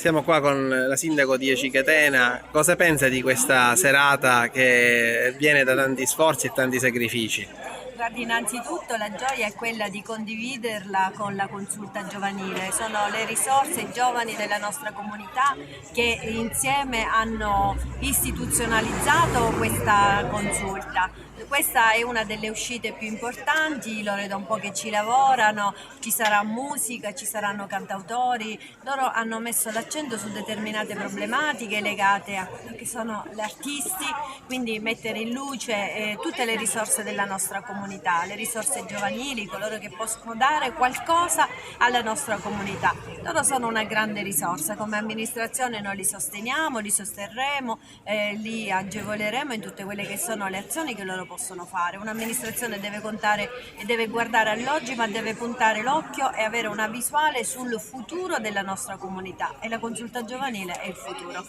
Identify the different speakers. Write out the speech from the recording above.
Speaker 1: Siamo qua con la sindaco di Ecicatena. Cosa pensa di questa serata che viene da tanti sforzi e tanti sacrifici?
Speaker 2: Guardi, innanzitutto la gioia è quella di condividerla con la consulta giovanile. Sono le risorse giovani della nostra comunità che insieme hanno istituzionalizzato questa consulta. Questa è una delle uscite più importanti, loro è da un po' che ci lavorano, ci sarà musica, ci saranno cantautori, loro hanno messo l'accento su determinate problematiche legate a quello che sono gli artisti, quindi mettere in luce tutte le risorse della nostra comunità, le risorse giovanili, coloro che possono dare qualcosa alla nostra comunità. Loro sono una grande risorsa, come amministrazione noi li sosteniamo, li sosterremo, li agevoleremo in tutte quelle che sono le azioni che loro possono fare. Un'amministrazione deve contare e deve guardare all'oggi, ma deve puntare l'occhio e avere una visuale sul futuro della nostra comunità, e la consulta giovanile è il futuro.